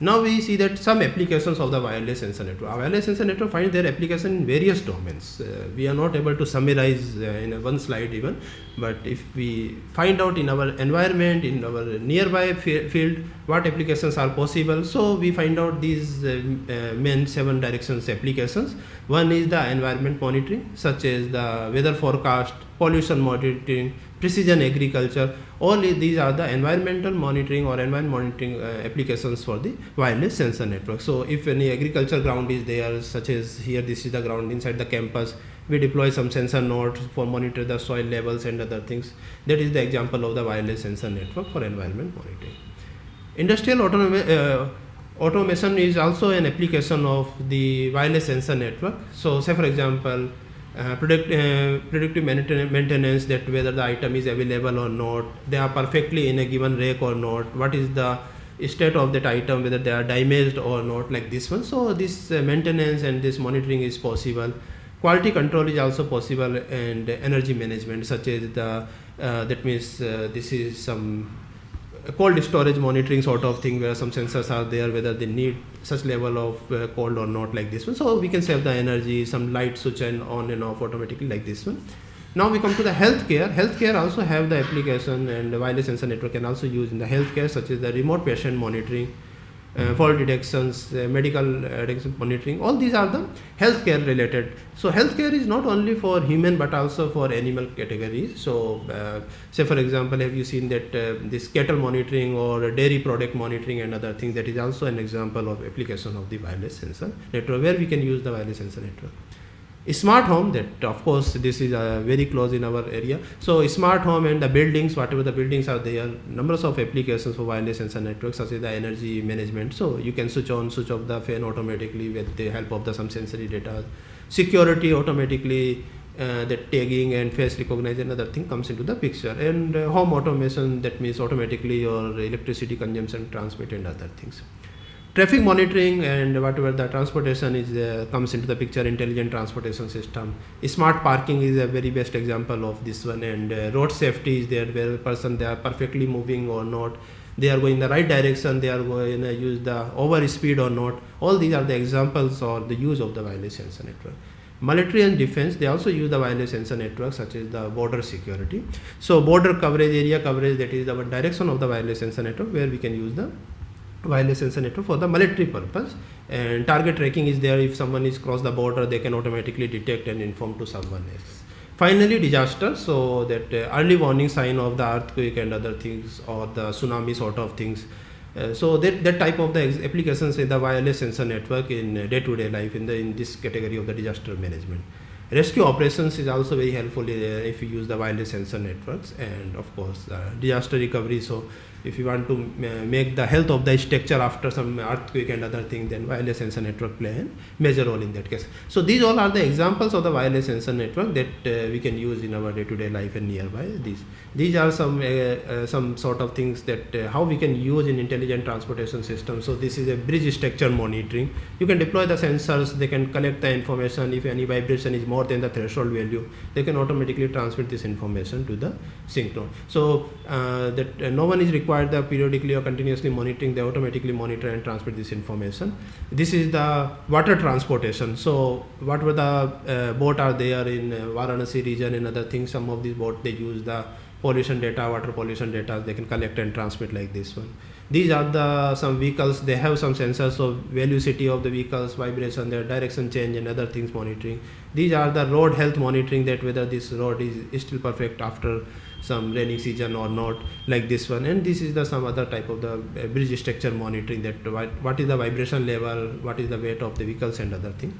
Now we see that some applications of the wireless sensor network. Our wireless sensor network finds their application in various domains. We are not able to summarize in one slide even, but if we find out in our environment, in our nearby field, what applications are possible, so we find out these main 7 directions applications. One is the environment monitoring, such as the weather forecast, pollution monitoring, precision agriculture. All these are the environmental monitoring or environment monitoring applications for the wireless sensor network. So if any agriculture ground is there, such as here, this is the ground inside the campus, we deploy some sensor nodes for monitor the soil levels and other things. That is the example of the wireless sensor network for environment monitoring. Industrial automation is also an application of the wireless sensor network. So say for example, predictive maintenance, that whether the item is available or not, they are perfectly in a given rack or not, what is the state of that item, whether they are damaged or not, like this one. So this maintenance and this monitoring is possible. Quality control is also possible, and energy management, such as the that means this is some cold storage monitoring sort of thing, where some sensors are there, whether they need such level of cold or not, like this one. So we can save the energy, some light switch and on and off automatically, like this one. Now we come to the healthcare. Healthcare also have the application, and the wireless sensor network can also use in the healthcare, such as the remote patient monitoring, fault detections, medical detection monitoring. All these are the healthcare related. So healthcare is not only for human but also for animal categories. So say for example, have you seen that this cattle monitoring or dairy product monitoring and other things, that is also an example of application of the wireless sensor network, where we can use the wireless sensor network. Smart home, that of course this is very close in our area. So smart home and the buildings, whatever the buildings are there, numbers of applications for wireless sensor networks, such as the energy management. So you can switch on, switch off the fan automatically with the help of the some sensory data. Security, automatically that tagging and face recognition, other thing comes into the picture. And home automation, that means automatically your electricity consumption transmit and other things. Traffic monitoring and whatever the transportation is comes into the picture, intelligent transportation system. Smart parking is a very best example of this one, and road safety is there, where a person, they are perfectly moving or not, they are going in the right direction, they are going to use the over speed or not. All these are the examples or the use of the wireless sensor network. Military and defense, they also use the wireless sensor network, such as the border security. So border coverage, area coverage, that is the direction of the wireless sensor network, where we can use the wireless sensor network for the military purpose. And target tracking is there. If someone is crossed the border, they can automatically detect and inform to someone else. Finally, disaster, so that early warning sign of the earthquake and other things, or the tsunami sort of things. So that type of the applications in the wireless sensor network in day-to-day life in this category of the disaster management. Rescue operations is also very helpful if you use the wireless sensor networks, and of course disaster recovery. So if you want to make the health of the structure after some earthquake and other things, then wireless sensor network play a major role in that case. So these all are the examples of the wireless sensor network that we can use in our day-to-day life and nearby. These are some sort of things that how we can use in intelligent transportation system. So this is a bridge structure monitoring. You can deploy the sensors, they can collect the information. If any vibration is more than the threshold value, they can automatically transmit this information to the sync node. So that no one is required the periodically or continuously monitoring, they automatically monitor and transmit this information. This is the water transportation. So what were the boat are there in Varanasi region and other things, some of these boats, they use the pollution data, water pollution data, they can collect and transmit, like this one. These are the some vehicles, they have some sensors of velocity of the vehicles, vibration, their direction change and other things monitoring. These are the road health monitoring, that whether this road is still perfect after some rainy season or not, like this one. And this is the some other type of the bridge structure monitoring, that what is the vibration level, what is the weight of the vehicles and other things.